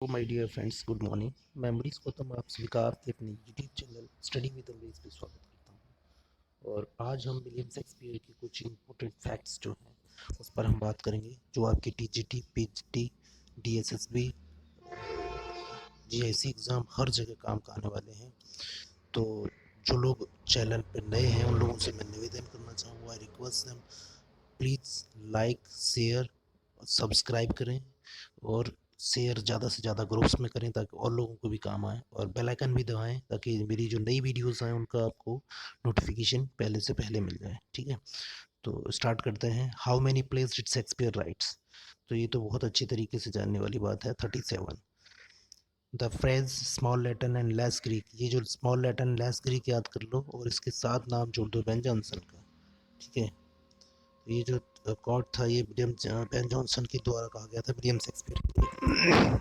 तो my dear friends, good morning. मैं अमरीश गौतम आप सभी का आपके अपने YouTube channel study with Amrish पे स्वागत करता हूँ। और आज हम विलियम शेक्सपियर की कुछ इम्पोर्टेंट फैक्ट्स जो हैं उस पर हम बात करेंगे, जो आपकी TGT, PGT, DSSB, GIC exam हर जगह काम का आने वाले हैं। तो जो लोग चैनल पर नए हैं उन लोगों से मैं निवेदन करना चाहूँगा, I request them please like, share, subscribe करें और शेयर ज़्यादा से ज़्यादा ग्रुप्स में करें ताकि और लोगों को भी काम आए, और बेल आइकन भी दबाएं ताकि मेरी जो नई वीडियोस आए उनका आपको नोटिफिकेशन पहले से पहले मिल जाए। ठीक है, तो स्टार्ट करते हैं। How many place did Shakespeare rights? तो ये तो बहुत अच्छी तरीके से जानने वाली बात है। 37। The phrase small Latin and less Greek, ये जो स्मॉल लैटिन लेस ग्रीक याद कर लो और इसके साथ नाम जोड़ दो बेन जॉनसन का। ठीक है, तो ये जो कोट था ये विलियम बेन जॉनसन के द्वारा कहा गया था William Shakespeare.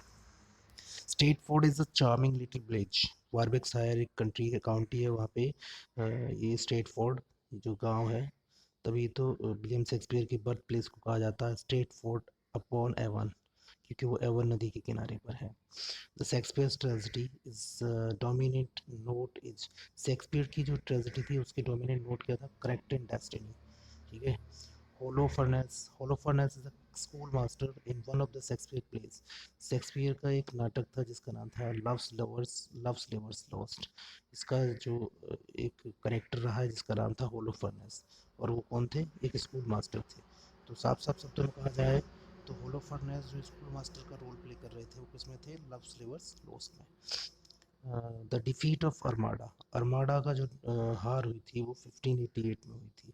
Stafford is a charming little village. Warwickshire एक कंट्री है, काउंटी है वहाँ पे। ये स्टेटफोर्ड जो गांव है, तभी तो विलियम शेक्सपियर की बर्थ प्लेस को कहा जाता है स्टेटफोर्ड अपॉन एवन, क्योंकि वो एवन नदी के किनारे पर है। The Shakespeare's tragedy is dominant note is, Shakespeare की जो ट्रेजेडी थी उसके डोमिनेंट नोट क्या था? Correct and destiny. ठीक है। होलोफर्नेस is a school master in one of the Shakespeare place. Shakespeare का एक नाटक था जिसका नाम था लव्स लेवर्स लॉस्ट। इसका जो एक करेक्टर रहा है जिसका नाम था होलोफर्नेस, और वो कौन थे? एक स्कूल मास्टर थे। तो साफ साफ शब्दों में कहा जाए तो होलोफर्नेस जो स्कूल मास्टर का रोल प्ले कर रहे थे वो किसमें थे? लव्स लेवर्स लॉस्ट में। The defeat of Armada, Armada का जो हार हुई थी वो 1588 में हुई थी।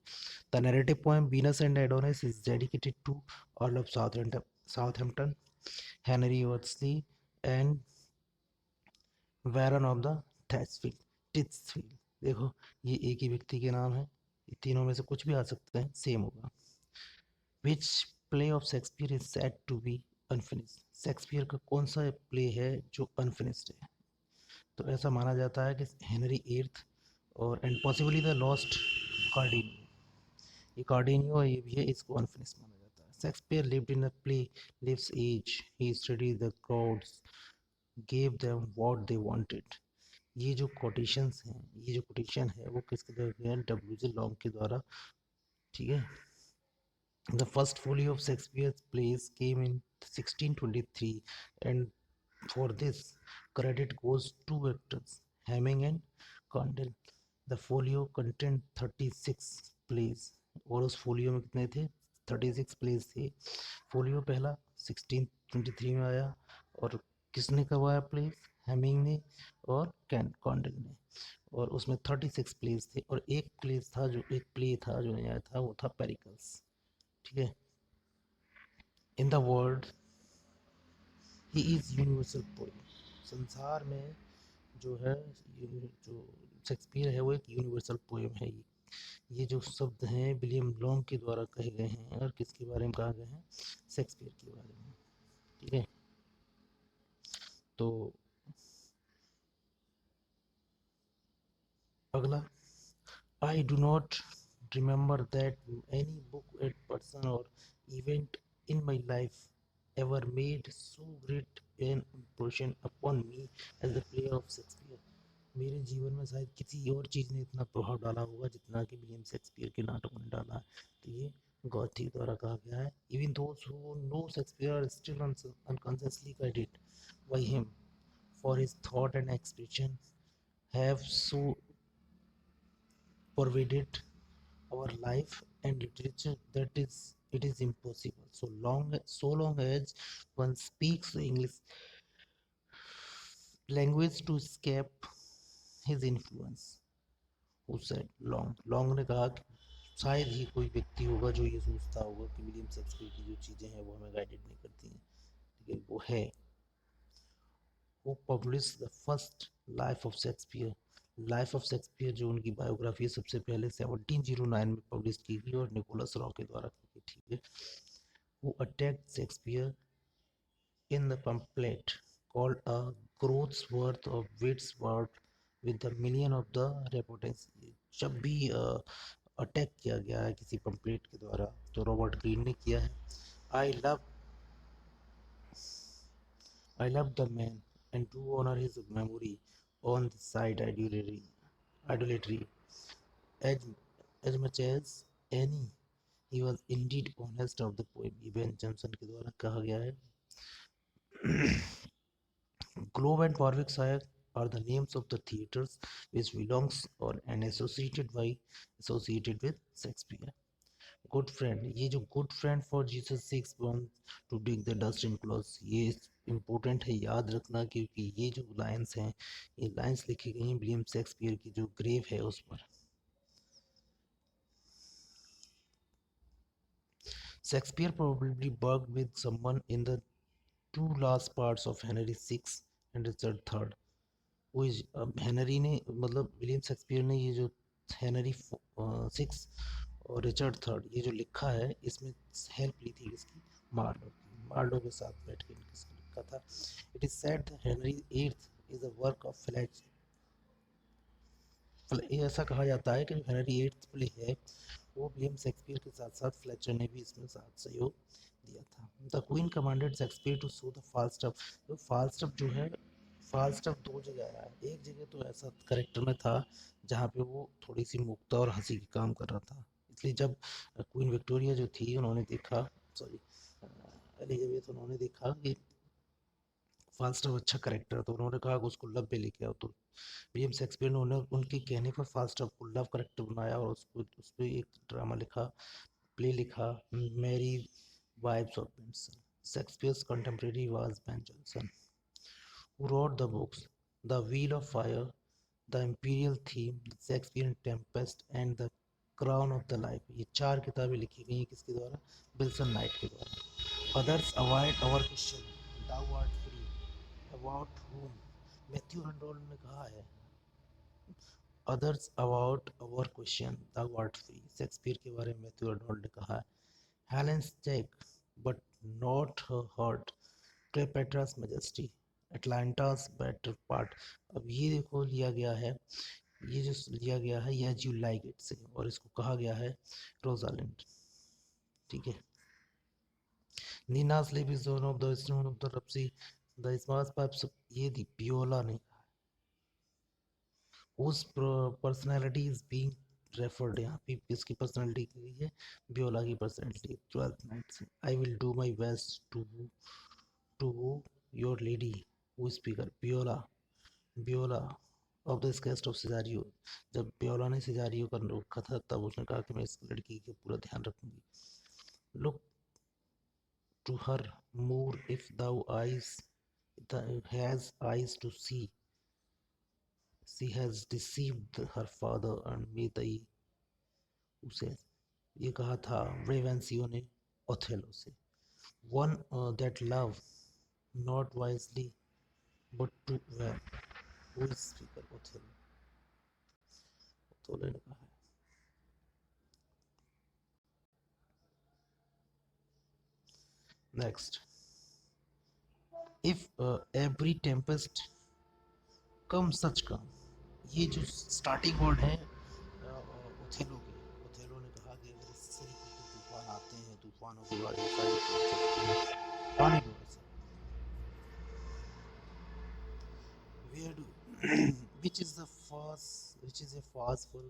The narrative poem Venus and Adonis is dedicated to Earl of Southampton, Henry Wriothesley and Baron of the Titchfield. देखो, ये एक ही व्यक्ति के नाम है, ये तीनों में से कुछ भी आ सकते हैं, सेम होगा। Which play of Shakespeare is said to be unfinished? Shakespeare का कौन सा प्ले है जो अनफिनिश्ड है? तो ऐसा माना जाता है कि हेनरी एट्थ और एंड पॉसिबली द लॉस्ट कार्डिनियो, ये कार्डिनियो ये भी है, इसको अनफिनिश्ड माना जाता है। Shakespeare lived in a play lives age, he studied the crowds, gave them what they wanted। ये जो कोटेशंस हैं, ये जो कोटेशन है वो किसके द्वारा दिया है? डब्ल्यू जे लॉन्ग के द्वारा। ठीक है। The first folio of Shakespeare's plays came in 1623 and for this credit goes to actors Heminges and Condell. The folio content 36 plays, और उस फोलियो में कितने थे? 36 प्लेस थे। फोलियो पहला 1623 में आया, और किसने करवाया प्लेस? हेमिंग ने और कैन कॉन्डेल ने, और उसमें 36 प्लेस थे, और एक प्लेस था जो एक प्ले था जो नहीं आया था, वो था पेरिकल्स। ठीक है। In the world he is universal poem, संसार में जो है जो शेक्सपियर है वो एक यूनिवर्सल पोएम है। ये जो शब्द हैं विलियम लॉन्ग के द्वारा कहे गए हैं, और किसके बारे में कहा गया है? शेक्सपियर के बारे में। ठीक है। तो अगला, I do not remember that any book, a person, or event in my life ever made so great an impression upon me as the play of Shakespeare। मेरे जीवन में शायद किसी और चीज़ ने इतना प्रभाव डाला होगा जितना कि विलियम शेक्सपियर के नाटकों ने डाला है। तो ये गॉथी द्वारा कहा गया है। Even those who know Shakespeare are still unconsciously guided by him, for his thought and expression have so pervaded our life and literature that is it is impossible so long as one speaks the English language to escape his influence। who said long ने कहा कि शायद ही कोई व्यक्ति होगा जो ये सोचता होगा कि विलियम शेक्सपियर की जो चीज़ें हैं वो हमें गाइडेड नहीं करती हैं, लेकिन वो है। who published the first life of Shakespeare? Life of Shakespeare जो उनकी बायोग्राफी सबसे पहले 1709 में पब्लिश की गई और निकोलस रॉ के द्वारा की गई। ठीक है। who attacked Shakespeare in the pamphlet called A Groat's Worth of Wit's Worth with the million of the reputation। जब भी अटैक किया गया है किसी पम्पलेट के द्वारा तो रॉबर्ट ग्रीन ने किया है। I love I love the man and to honor his memory on the side idolatry as, as much as any. He was indeed honest of the poem. ये बेन जॉनसन के द्वारा कहा गया है. Globe and Warwickshire are the names of the theatres which belongs or and associated with Shakespeare. Good friend, ये जो good friend for Jesus 6 born to dig the dust in clothes, ये important है याद रखना, क्योंकि ये जो लाइन्स हैं ये लाइन्स लिखी गई हैं विलियम शेक्सपियर की जो ग्रेव है उस पर. Shakespeare probably worked with someone in the two last parts of Henry VI and Richard III. वो हेनरी ने मतलब विलियम शेक्सपियर ने ये जो हेनरी सिक्स और रिचर्ड थर्ड ये जो लिखा है इसमें हेल्प ली थी किसकी, मार्लो के साथ बैठ के किसने लिखा था. It is said that Henry eighth is a work of Fletcher. ऐसा कहा जाता है कि जो हेनरी एट्थ प्ले है वो विलियम शेक्सपियर के साथ साथ फ्लेचर ने भी इसमें साथ सहयोग दिया था. The queen commanded Shakespeare to show the Falstaff. तो फालस्टफ जो है, फालस्टफ दो जगह आया है. एक जगह तो ऐसा करेक्टर में था जहाँ पे वो थोड़ी सी मुक्ता और हंसी की काम कर रहा था, इसलिए जब क्वीन विक्टोरिया जो थी उन्होंने देखा, सॉरी एलिजाबेथ, उन्होंने देखा कि फालस्टफ अच्छा करेक्टर, तो उन्होंने कहा कि उसको लव पे लेके आओ. तो विलियम शेक्सपियर ने उन्हें उनके कहने पर फालस्टफ को लव करेक्टर बनाया और उसको उस पर एक ड्रामा लिखा, प्ले लिखा, merry wives of Benson. Shakespeare's contemporary was Ben Jonson, who wrote the books The Wheel of Fire, The Imperial Theme, The Shakespearean Tempest and The Crown of the Life. ये चार किताबें लिखी गई हैं किसके द्वारा, विल्सन नाइट के द्वारा. Others avoid our question, thou art free, about whom, Matthew Arnold ने कहा है. Others about our question, thou art free, Shakespeare के बारे में मैथ्यू हंडोल्ड ने कहा है. Helen's check, but not her heart. Cleopatra's Majesty, Atlanta's better part. अब ये देखो लिया गया है, ये जो लिया गया है ये यू लाइक इट से, और इसको कहा गया है रोजालिंड. ठीक है. नीना's sleep is one of the stone of the rupsy, the smart pipes. ये दी पियोला ने, उस पर्सनैलिटी इज बीइंग रेफर्ड, यहाँ पे किसकी पर्सनैलिटी की गई है, बियोला की personality. 12th night. I will do my best to your lady who speaker, Viola, Viola of the guest of Cesario. जब बियोला ने सिजारियो का रखा था तब उसने कहा कि मैं इस लड़की का पूरा ध्यान रखूंगी. Look to her Moor if thou eyes has eyes to see, she has deceived her father and may they, उसे ये कहा था ब्रेवेंसियो ने ओथेलो से. One that love not wisely but too well, who is speaker, Othello, Othello ने कहा है. Next, if every tempest come such calm. ये जो स्टार्टिंग वर्ड है ओथेलो के, ओथेलो ने कहा कि अगर इस तरीके के तूफान आते हैं, तूफानों के बारे में सारी कर सकते हैं, पानी की वजह से. Where do which is a farceful,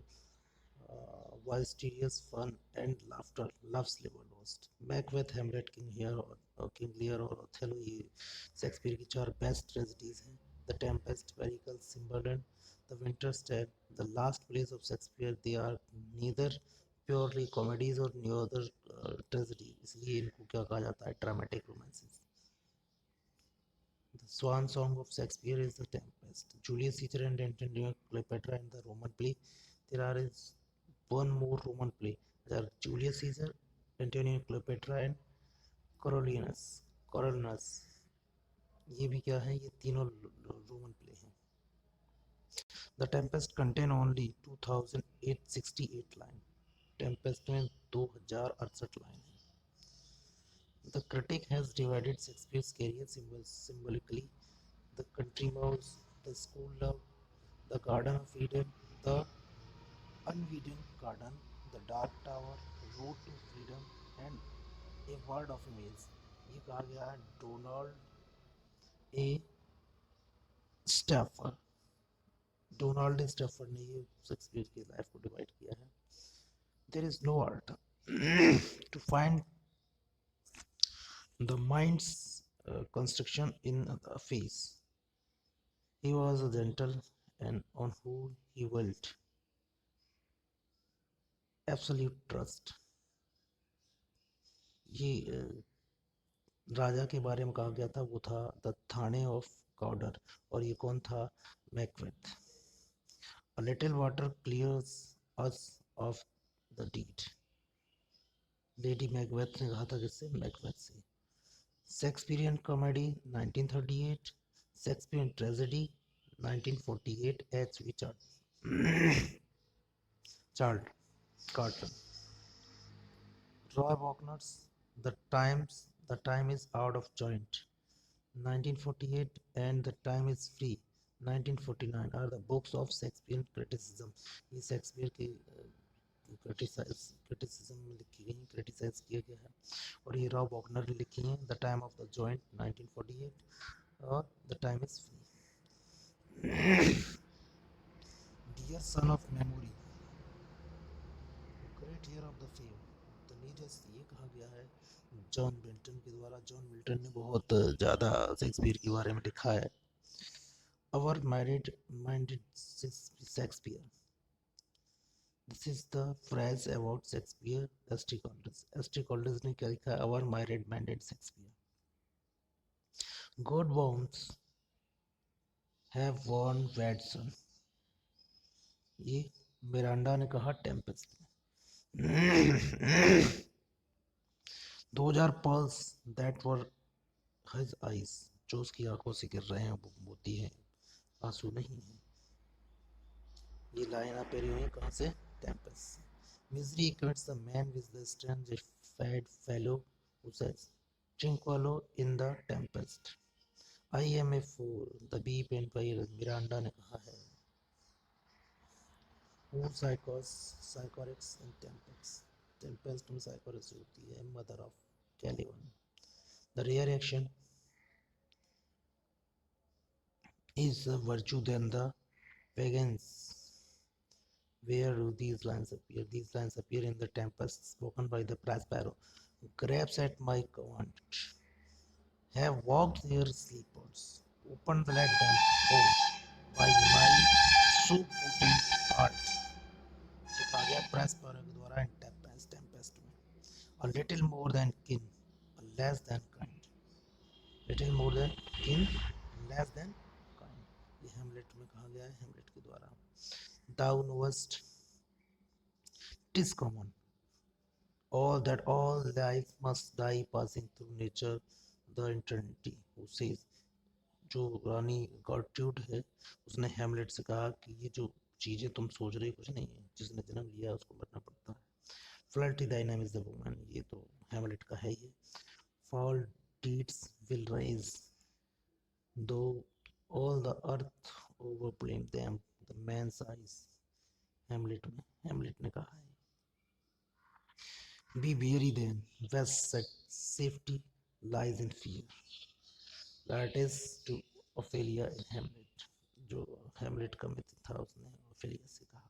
boisterous fun and laughter, love's labor lost. Macbeth, Hamlet, King Lear or King Lear और Othello ये शेक्सपियर की चार बेस्ट ट्रेजेडीज हैं. The Tempest, Pericles, Cymbeline, The Winter's Tale, the last plays of Shakespeare, they are neither purely comedies or neither tragedy, इसलिए इनको क्या कहा जाता है, dramatic romances. The swan song of Shakespeare is The Tempest. Julius Caesar and Antonio Cleopatra in the Roman play. There is one more Roman play. There are Julius Caesar, Antonio Cleopatra and Coriolanus. Coriolanus. ये भी क्या है, ये तीनों Roman play हैं. The Tempest contain only 2868 line. Tempest में 2068 line है. The critic has divided Shakespeare's career symbolically: the country mouse, the school love, the garden of Eden, the unweeded garden, the dark tower, road to freedom and a word of amaze. ये कहा गया है Donald A Stafford, Donald Stafford ने ये Shakespeare की life को divide किया है. There is no art to find the mind's construction in a face. He was a gentle and on whom he willed absolute trust. ये राजा के बारे में कहा गया था, वो था द थाने ऑफ कॉडर. और ये कौन था? Macbeth. A little water clears us of the deed. Lady Macbeth ने कहा था किससे? मैकबेथ से. Shakespearean comedy 1938, Shakespearean tragedy 1948, H.V. Charles Carter. Roy Wagner's The Time is Out of Joint 1948 and The Time is Free 1949 are the books of Shakespearean criticism. ये Shakespeare की criticism में लिखी गई, क्रिटिसाइज किया गया है. और ये रॉ वॉगनर ने लिखी हैं. The time of the joint 1948 और the time is free. Dear son of memory, great ear of the fame, the नीजस. ये कहा गया है जॉन मिल्टन के द्वारा. जॉन मिल्टन ने बहुत ज़्यादा शेक्सपियर के बारे में लिखा है. Our married minded Shakespeare. This is the phrase about Shakespeare. S.T. Collins. S.T. Collins ने क्या लिखा है? Our married minded Shakespeare. God wounds have one Watson. ये मिरांडा ने कहा टेम्पेस्ट में. 2000 pearls that were his eyes. जो उसकी आंखों से गिर रहे हैं वो मोती हैं, आंसू नहीं है. ये लाइन आप पेरी हुई है कहाँ से? Tempest. Misery acquaints the man with the strange fat fellow who says, Trinqualo in the tempest. I am a fool. The bee paint by Miranda ने कहा है. Who psychorics in tempest. Tempest में psychorics होती है, mother of Caliban. The rare action is a virtue than the pagans. Where do these lines appear? These lines appear in the Tempest spoken by the Prospero. Grabs at my command. Have walked their sleepers. Opened let them go by my so potent heart. लिखा गया Prospero के द्वारा in Tempest में. A little more than kin, a less than kind. Little more than kin, less than kind. ये हेमलेट में कहा गया है, हेमलेट के द्वारा. Thou knowest 'tis common all life must die passing through nature the eternity. who says, जो रानी गॉर्ट्रूड है उसने हेमलेट से कहा कि ये जो चीजें तुम सोच रही कुछ नहीं है, जिसने जन्म लिया उसको मरना पड़ता है. Flirty thy name is the woman. ये तो हेमलेट का है. ये foul deeds will rise though all the earth overblame them. the man's eyes. हेमलेट ने कहा है. Be weary then, whose safety lies in fear. That is to Ophelia in Hamlet. जो हेमलेट का मित्र था उसने ओफेलिया से कहा.